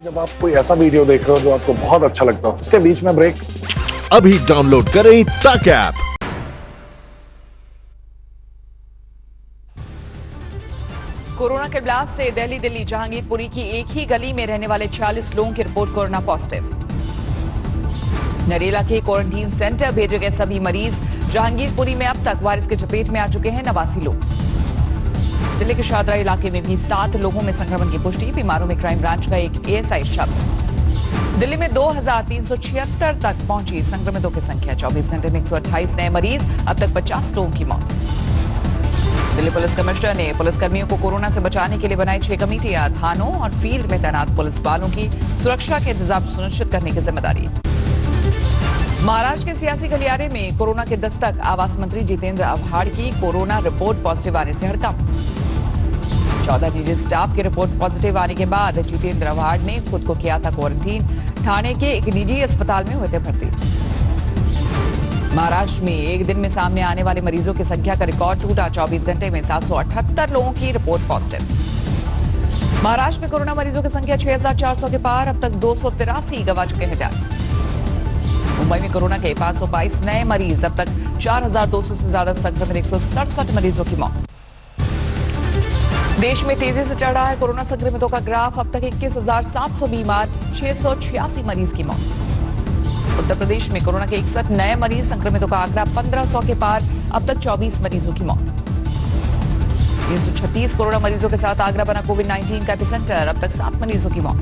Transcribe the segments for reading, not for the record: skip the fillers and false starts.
जब आप कोई ऐसा वीडियो देख रहे हो जो आपको बहुत अच्छा लगता हो, उसके बीच में ब्रेक अभी डाउनलोड करें तक ऐप। कोरोना के ब्लास्ट से दिल्ली जहांगीरपुरी की एक ही गली में रहने वाले 46 लोगों की रिपोर्ट कोरोना पॉजिटिव। नरेला के क्वारंटीन सेंटर भेजे गए सभी मरीज जहांगीरपुरी में अब तक वायरस के चपेट में आ चुके हैं 89 लोग। दिल्ली के शादरा इलाके में भी 7 लोगों में संक्रमण की पुष्टि। बीमारों में क्राइम ब्रांच का एक एएसआई शब्द। दिल्ली में 2376 तक पहुंची संक्रमितों की संख्या। 24 घंटे में 128 नए मरीज, अब तक 50 लोगों की मौत। दिल्ली पुलिस कमिश्नर ने पुलिसकर्मियों को कोरोना से बचाने के लिए बनाई 6 कमेटियां। थानों और फील्ड में तैनात पुलिस वालों की सुरक्षा के इंतजाम सुनिश्चित करने की जिम्मेदारी। महाराष्ट्र के सियासी गलियारे में कोरोना के दस्तक। आवास मंत्री जितेंद्र आव्हाड की कोरोना रिपोर्ट पॉजिटिव आने से हड़कंप। 14 निजी स्टाफ की रिपोर्ट पॉजिटिव आने के बाद जितेंद्र आव्हाड ने खुद को किया था क्वारंटीन। ठाणे के एक निजी अस्पताल में हुए थे भर्ती। महाराष्ट्र में एक दिन में सामने आने वाले मरीजों की संख्या का रिकॉर्ड टूटा। 24 घंटे में 778 लोगों की रिपोर्ट पॉजिटिव। महाराष्ट्र में कोरोना मरीजों की संख्या 6400 के पार, अब तक 283 गंवा चुके हैं जान। मुंबई में कोरोना के 522 नए मरीज, अब तक 4200 से ज्यादा संक्रमित 167 मरीजों की मौत। देश में तेजी से चढ़ रहा है कोरोना संक्रमितों का ग्राफ। अब तक 21,700 बीमार, 686 मरीज की मौत। उत्तर प्रदेश में कोरोना के 61 नए मरीज, संक्रमितों का आंकड़ा 1500 के पार, अब तक 24 मरीजों की मौत। 336 कोरोना मरीजों के साथ आगरा बना कोविड-19 का एपिसेंटर, अब तक 7 मरीजों की मौत।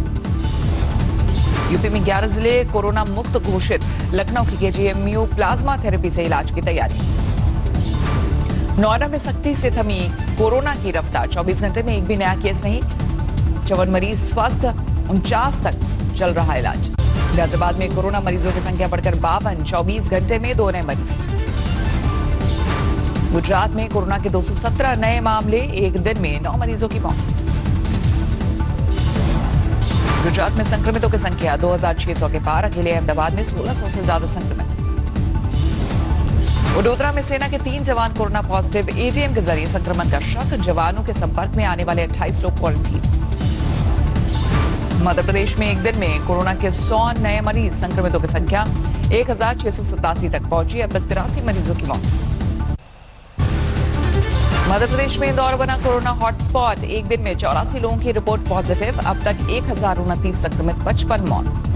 यूपी में 11 जिले कोरोना मुक्त घोषित। लखनऊ की केजीएमयू प्लाज्मा थेरेपी से इलाज की तैयारी। नोएडा में सख्ती से थमी कोरोना की रफ्तार। 24 घंटे में एक भी नया केस नहीं, 54 मरीज स्वस्थ, 49 तक चल रहा इलाज। गाजियाबाद में कोरोना मरीजों की संख्या बढ़कर 52, 24 घंटे में 2 नए मरीज। गुजरात में कोरोना के 217 नए मामले, एक दिन में 9 मरीजों की मौत। गुजरात में संक्रमितों की संख्या 2600 के पार, अकेले अहमदाबाद में 1600 से ज्यादा संक्रमित। वडोदरा में सेना के 3 जवान कोरोना पॉजिटिव। एटीएम के जरिए संक्रमण का शक। जवानों के संपर्क में आने वाले 28 लोग क्वारंटीन। मध्य प्रदेश में एक दिन में कोरोना के 100 नए मरीज, संक्रमितों की संख्या 1687 तक पहुंची, अब तक 83 मरीजों की मौत। मध्य प्रदेश में इंदौर बना कोरोना हॉटस्पॉट। एक दिन में 84 लोगों की रिपोर्ट पॉजिटिव, अब तक 1029 संक्रमित, 55 मौत।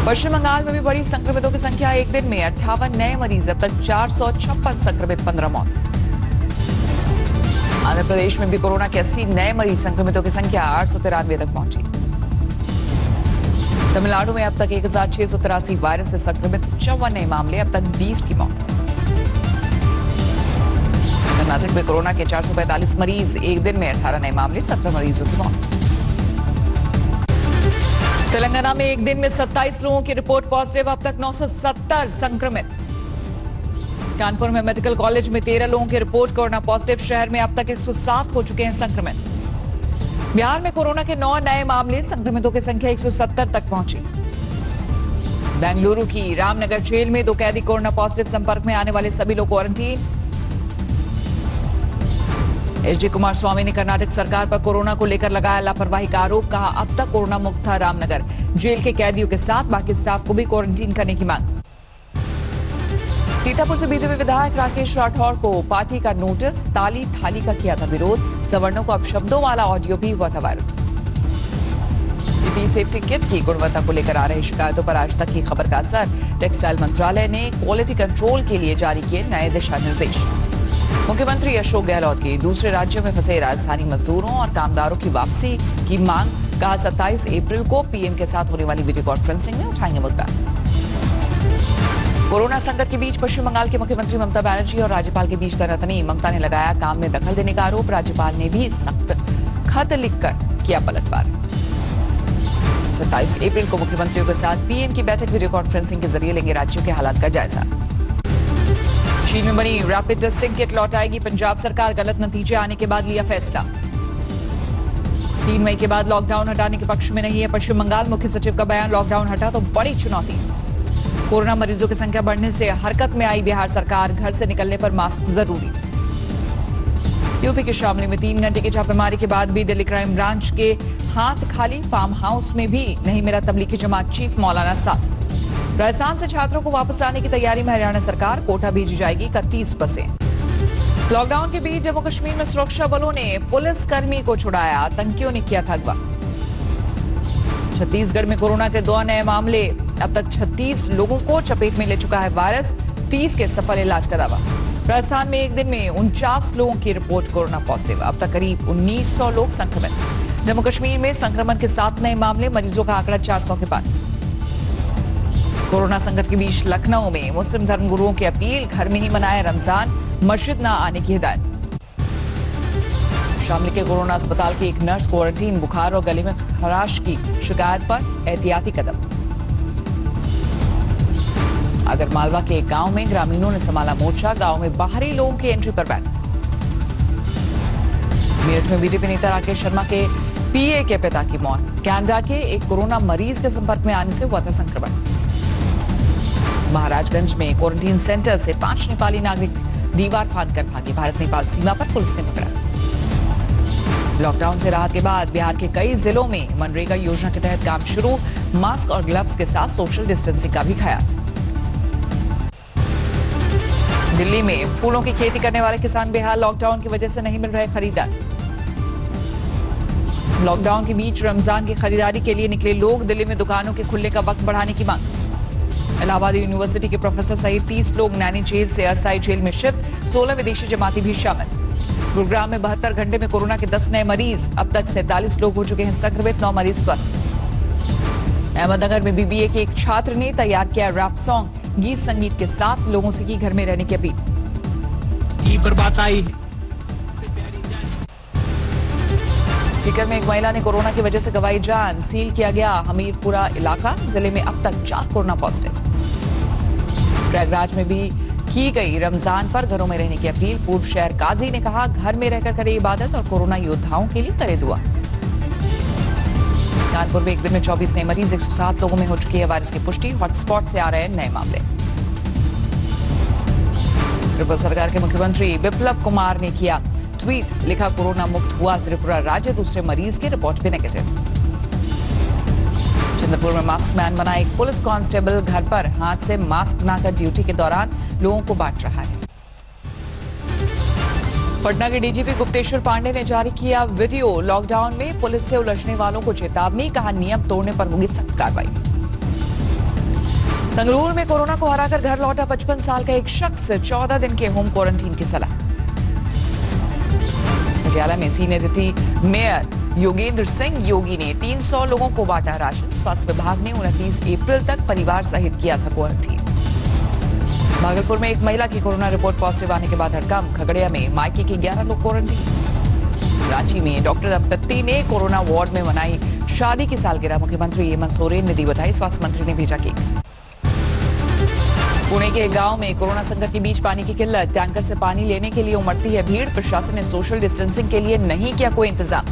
पश्चिम बंगाल में भी बढ़ी संक्रमितों की संख्या। एक दिन में 58 नए मरीज, अब तक 456 संक्रमित, 15 मौत। आंध्र प्रदेश में भी कोरोना के 80 नए मरीज, संक्रमितों की संख्या 893 तक पहुंची। तमिलनाडु में अब तक 1683 वायरस से संक्रमित, 54 नए मामले, अब तक 20 की मौत। कर्नाटक में कोरोना के 445 मरीज, एक दिन में 18 नए मामले, 17 मरीजों की मौत। तेलंगाना में एक दिन में 27 लोगों की रिपोर्ट पॉजिटिव, अब तक 970 संक्रमित। कानपुर में मेडिकल कॉलेज में 13 लोगों की रिपोर्ट कोरोना पॉजिटिव। शहर में अब तक 107 हो चुके हैं संक्रमित। बिहार में कोरोना के 9 नए मामले, संक्रमितों की संख्या 170 तक पहुंची। बेंगलुरु की रामनगर जेल में 2 कैदी कोरोना पॉजिटिव, संपर्क में आने वाले सभी लोग क्वारंटीन। एचडी कुमारस्वामी ने कर्नाटक सरकार पर कोरोना को लेकर लगाया लापरवाही का आरोप। कहा अब तक कोरोना मुक्त था रामनगर। जेल के कैदियों के साथ बाकी स्टाफ को भी क्वारंटीन करने की मांग। सीतापुर से बीजेपी विधायक राकेश राठौर को पार्टी का नोटिस। ताली थाली का किया था विरोध। सवर्णों को अपशब्दों वाला ऑडियो भी हुआ था वायरल। पीपीई सेफ्टी किट की गुणवत्ता को लेकर आ रही शिकायतों पर आज तक की खबर का असर। टेक्सटाइल मंत्रालय ने क्वालिटी कंट्रोल के लिए जारी किए नए दिशा निर्देश। मुख्यमंत्री अशोक गहलोत की दूसरे राज्यों में फंसे राजस्थानी मजदूरों और कामगारों की वापसी की मांग। कहा 27 अप्रैल को पीएम के साथ होने वाली वीडियो कॉन्फ्रेंसिंग में उठाएंगे मुद्दा। कोरोना संकट के बीच पश्चिम बंगाल के मुख्यमंत्री ममता बनर्जी और राज्यपाल के बीच तनातनी। ममता ने लगाया काम में दखल देने का आरोप। राज्यपाल ने भी सख्त खत लिखकर किया पलटवार। 27 अप्रैल को मुख्यमंत्रियों के साथ पीएम की बैठक वीडियो कॉन्फ्रेंसिंग के जरिए लेंगे राज्यों के हालात का जायजा। चीन में बनी रैपिड टेस्टिंग किट लौटाएगी पंजाब सरकार। गलत नतीजे आने के बाद लिया फैसला। 3 मई के बाद लॉकडाउन हटाने के पक्ष में नहीं है पश्चिम बंगाल। मुख्य सचिव का बयान, लॉकडाउन हटा तो बड़ी चुनौती। कोरोना मरीजों की संख्या बढ़ने से हरकत में आई बिहार सरकार। घर से निकलने पर मास्क जरूरी। यूपी के शामली में 3 घंटे की छापेमारी के बाद भी दिल्ली क्राइम ब्रांच के हाथ खाली। फार्म हाउस में भी नहीं मिला तबलीगी जमात चीफ मौलाना साहब। राजस्थान से छात्रों को वापस लाने की तैयारी में हरियाणा सरकार। कोटा भेजी जाएगी 31 बसें। लॉकडाउन के बीच जम्मू कश्मीर में सुरक्षा बलों ने पुलिस कर्मी को छुड़ाया। आतंकियों ने किया था अगवा। छत्तीसगढ़ में कोरोना के 2 नए मामले। अब तक 36 लोगों को चपेट में ले चुका है वायरस। 30 के सफल इलाज का दावा। राजस्थान में एक दिन में 49 लोगों की रिपोर्ट कोरोना पॉजिटिव। अब तक करीब 1900 लोग संक्रमित। जम्मू कश्मीर में संक्रमण के 7 नए मामले। मरीजों का आंकड़ा 400 के पार। कोरोना संकट के बीच लखनऊ में मुस्लिम धर्मगुरुओं की अपील, घर में ही मनाए रमजान, मस्जिद न आने की हिदायत। शामली के कोरोना अस्पताल की एक नर्स क्वारंटीन। बुखार और गले में खराश की शिकायत पर एहतियाती कदम। अगर मालवा के एक गांव में ग्रामीणों ने संभाला मोर्चा। गांव में बाहरी लोगों की एंट्री पर बैन। मेरठ में बीजेपी नेता राकेश शर्मा के पीए के पिता की मौत। कनाडा के एक कोरोना मरीज के संपर्क में आने से हुआ था संक्रमण। महाराजगंज में क्वारंटीन सेंटर से 5 नेपाली नागरिक दीवार फांदकर भागे। भारत नेपाल सीमा पर पुलिस ने पकड़ा। लॉकडाउन से राहत के बाद बिहार के कई जिलों में मनरेगा योजना के तहत काम शुरू। मास्क और ग्लव्स के साथ सोशल डिस्टेंसिंग का भी ख्याल। दिल्ली में फूलों की खेती करने वाले किसान बेहाल। लॉकडाउन की वजह से नहीं मिल रहे खरीदार। लॉकडाउन के बीच रमजान की खरीदारी के लिए निकले लोग। दिल्ली में दुकानों के खुलने का वक्त बढ़ाने की मांग। इलाहाबाद यूनिवर्सिटी के प्रोफेसर सहित 30 लोग नैनी जेल से अस्थायी जेल में शिफ्ट। 16 विदेशी जमाती भी शामिल। गुरुग्राम में 72 घंटे में कोरोना के 10 नए मरीज। अब तक 47 लोग हो चुके हैं संक्रमित। 9 मरीज स्वस्थ। अहमदनगर में बीबीए के एक छात्र ने तैयार किया रैप सॉन्ग। गीत संगीत के साथ लोगों से की घर में रहने की अपील। पर बात आई। सीकर में एक महिला ने कोरोना की वजह से गंवाई जान। सील किया गया हमीरपुरा इलाका। जिले में अब तक 4 कोरोना पॉजिटिव। प्रयागराज में भी की गई रमजान पर घरों में रहने की अपील। पूर्व शहर काजी ने कहा, घर में रहकर करे इबादत और कोरोना योद्धाओं के लिए करे दुआ। कानपुर में एक दिन में 24 नए मरीज। 107 लोगों में हो चुकी है वायरस की पुष्टि। हॉटस्पॉट से आ रहे हैं नए मामले। त्रिपुरा सरकार के मुख्यमंत्री बिप्लब कुमार ने किया ट्वीट। लिखा, कोरोना मुक्त हुआ त्रिपुरा राज्य। दूसरे मरीज की रिपोर्ट भी नेगेटिव। चंद्रपुर में मास्क मैन बना एक पुलिस कांस्टेबल घर पर हाथ से मास्क बनाकर ड्यूटी के दौरान लोगों को बांट रहा है। पटना के डीजीपी गुप्तेश्वर पांडे ने जारी किया वीडियो। लॉकडाउन में पुलिस से उलझने वालों को चेतावनी। कहा, नियम तोड़ने पर होगी सख्त कार्रवाई। संगरूर में कोरोना को हराकर घर लौटा 55 साल का एक शख्स। 14 दिन के होम क्वारंटीन की सलाह। पटियाला में senior deputy mayor Yogendra Singh Yogi ने 300 लोगों को बांटा राशन। स्वास्थ्य विभाग ने 29 अप्रैल तक परिवार सहित किया था क्वारंटीन। भागलपुर में एक महिला की कोरोना रिपोर्ट पॉजिटिव आने के बाद हड़कंप। खगड़िया में मायके के 11 लोग क्वारंटीन। रांची में डॉक्टर दंपत्ति ने कोरोना वार्ड में मनाई शादी की सालगिरह। मुख्यमंत्री हेमंत सोरेन ने दी बधाई। स्वास्थ्य मंत्री ने भेजा केक। पुणे के गांव में कोरोना संकट के बीच पानी की किल्लत। टैंकर से पानी लेने के लिए उमड़ती है भीड़। प्रशासन ने सोशल डिस्टेंसिंग के लिए नहीं किया कोई इंतजाम।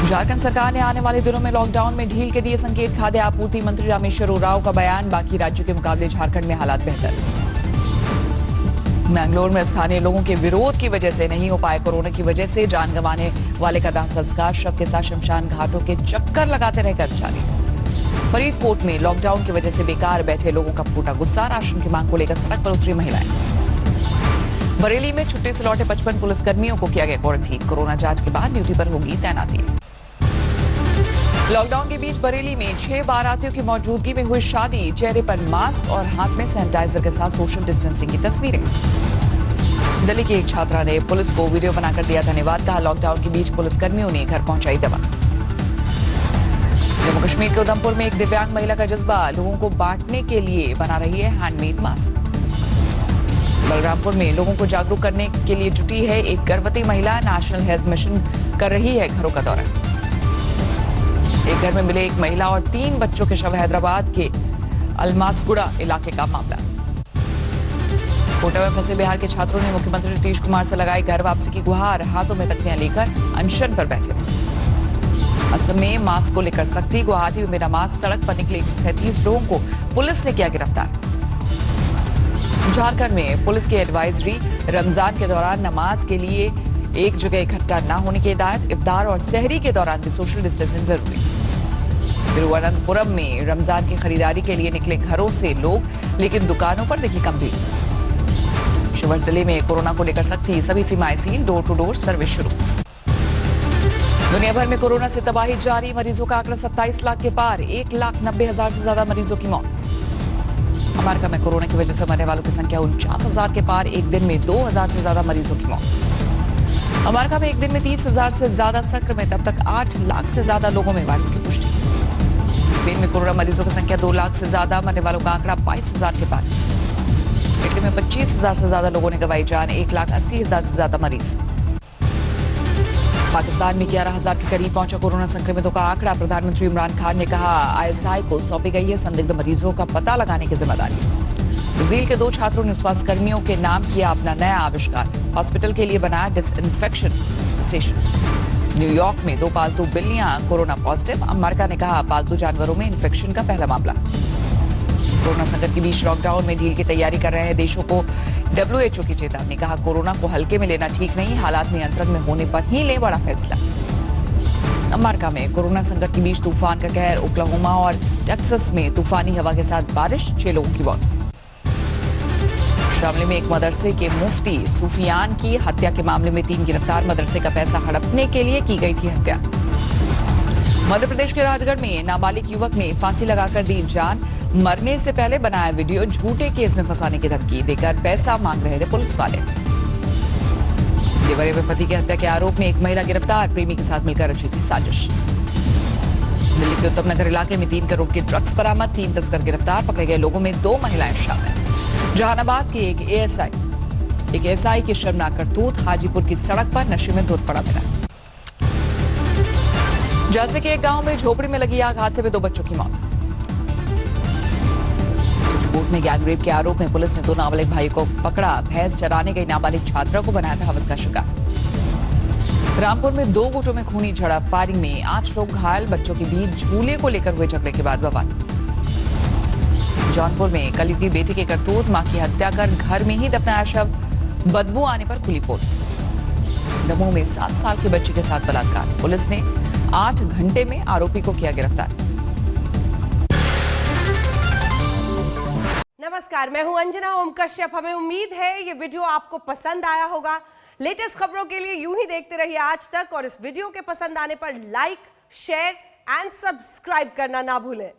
झारखंड सरकार ने आने वाले दिनों में लॉकडाउन में ढील के दिए संकेत। खाद्य आपूर्ति मंत्री रामेश्वर उरांव का बयान। बाकी राज्यों के मुकाबले झारखंड में हालात बेहतर। मैंगलोर में स्थानीय लोगों के विरोध की वजह से नहीं हो पाए कोरोना की वजह से जान गंवाने वाले का दाह संस्कार। शव के साथ शमशान घाटों के चक्कर लगाते रहे कर्मचारी। फरीदकोट में लॉकडाउन की वजह से बेकार बैठे लोगों का फूटा गुस्सा। राशन की मांग को लेकर सड़क पर उतरी महिलाएं। बरेली में छुट्टी से लौटे 55 पुलिसकर्मियों को किया गया क्वारंटीन। कोरोना जांच के बाद ड्यूटी पर होगी तैनाती। लॉकडाउन के बीच बरेली में 6 बारातियों की मौजूदगी में हुई शादी। चेहरे पर मास्क और हाथ में सैनिटाइजर के साथ सोशल डिस्टेंसिंग की तस्वीरें। दिल्ली की एक छात्रा ने पुलिस को वीडियो बनाकर दिया धन्यवाद। कहा, लॉकडाउन के बीच पुलिसकर्मियों ने घर पहुंचाई दवा। जम्मू कश्मीर के उधमपुर में एक दिव्यांग महिला का जज्बा। लोगों को बांटने के लिए बना रही है हैंडमेड मास्क। बलरामपुर में लोगों को जागरूक करने के लिए जुटी है एक गर्भवती महिला। नेशनल हेल्थ मिशन कर रही है घरों का दौरा। एक घर में मिले एक महिला और 3 बच्चों के शव। हैदराबाद के अलमासगुड़ा इलाके का मामला। कोटा में फंसे बिहार के छात्रों ने मुख्यमंत्री नीतीश कुमार से लगाई घर वापसी की गुहार। हाथों में तख्तियां लेकर अनशन पर बैठे। असम में मास्क को लेकर सख्ती। गुवाहाटी में बिना मास्क सड़क पर निकले 137 लोगों को पुलिस ने किया गिरफ्तार। झारखंड में पुलिस की एडवाइजरी, रमजान के दौरान नमाज के लिए एक जगह इकट्ठा न होने की हिदायत, इफ्तार और सहरी के दौरान भी सोशल डिस्टेंसिंग जरूरी। तिरुवनंतपुरम में रमजान की खरीदारी के लिए निकले घरों से लोग, लेकिन दुकानों पर दिखी कम भीड़। शिवहर जिले में कोरोना को लेकर सख्ती, सभी सीमाएं seal, door to door service शुरू। दुनिया भर में कोरोना से तबाही जारी, मरीजों का आंकड़ा 27 लाख के पार, 1,90,000 से ज्यादा मरीजों की मौत। अमेरिका में कोरोना की वजह से मरने वालों की संख्या 49,000 के पार, एक दिन में 2,000 से ज्यादा मरीजों की मौत। अमेरिका में एक दिन में 30,000 से ज्यादा संक्रमित, अब तक 8 लाख से ज्यादा लोगों में वायरस की पुष्टि। स्पेन में कोरोना मरीजों की संख्या 2 लाख से ज्यादा, मरने वालों का आंकड़ा 22,000 के पार। इटली में 25,000 से ज्यादा लोगों ने गंवाई जान, 1,80,000 से ज्यादा मरीज। पाकिस्तान में 11,000 के करीब पहुंचा कोरोना संक्रमितों का आंकड़ा। प्रधानमंत्री इमरान खान ने कहा, आईएसआई को सौंपी गई है संदिग्ध मरीजों का पता लगाने की जिम्मेदारी। ब्राजील के 2 छात्रों ने स्वास्थ्यकर्मियों के नाम किया अपना नया आविष्कार, हॉस्पिटल के लिए बनाया डिसइंफेक्शन स्टेशन। न्यूयॉर्क में 2 पालतू बिल्लियां कोरोना पॉजिटिव, अमेरिका ने कहा पालतू जानवरों में इन्फेक्शन का पहला मामला। कोरोना संकट के बीच लॉकडाउन में ढील की तैयारी कर रहे हैं देशों को WHO की चेतावनी, कहा कोरोना को हल्के में लेना ठीक नहीं, हालात नियंत्रण में होने पर ही ले बड़ा फैसला। अमेरिका में कोरोना संकट के बीच तूफान का कहर, ओक्लाहोमा और टेक्सास में तूफानी हवा के साथ बारिश, 6 लोगों की मौत। शामली में एक मदरसे के मुफ्ती सूफियान की हत्या के मामले में 3 गिरफ्तार, मदरसे का पैसा हड़पने के लिए की गई थी हत्या। मध्य प्रदेश के राजगढ़ में नाबालिग युवक ने फांसी लगाकर दी जान, मरने से पहले बनाया वीडियो, झूठे केस में फंसाने की धमकी देकर पैसा मांग रहे थे पुलिस वाले। देवरिया में पति की हत्या के आरोप में एक महिला गिरफ्तार, प्रेमी के साथ मिलकर रची थी साजिश। दिल्ली के उत्तम नगर इलाके में 3 करोड़ के ड्रग्स बरामद, 3 तस्कर गिरफ्तार, पकड़े गए लोगों में 2 महिलाएं शामिल। जहानाबाद के एक एएसआई की शर्मनाक करतूत, हाजीपुर की सड़क पर नशे में धुत पड़ा मिला। जैसे कि एक गांव में झोपड़ी में लगी आग, हादसे में 2 बच्चों की मौत। कोर्ट में गैंगरेप के आरोप में पुलिस ने 2 नाबालिग भाई को पकड़ा, भैंस चराने गई नाबालिग छात्रा को बनाया था हवस का शिकार। रामपुर में 2 गुटों में खूनी झड़प, फायरिंग में 8 लोग घायल, बच्चों के बीच झूले को लेकर हुए झगड़े के बाद बवाल। जौनपुर में कलयुगी बेटे की करतूत, मां की हत्या कर घर में ही दफनाया शव, बदबू आने पर खुली पोल। दमोह में 7 साल के बच्चे के साथ बलात्कार, पुलिस ने 8 घंटे में आरोपी को किया गिरफ्तार। नमस्कार, मैं हूं अंजना ओम कश्यप। हमें उम्मीद है ये वीडियो आपको पसंद आया होगा। लेटेस्ट खबरों के लिए यूं ही देखते रहिए आज तक, और इस वीडियो के पसंद आने पर लाइक, शेयर एंड सब्सक्राइब करना ना भूलें।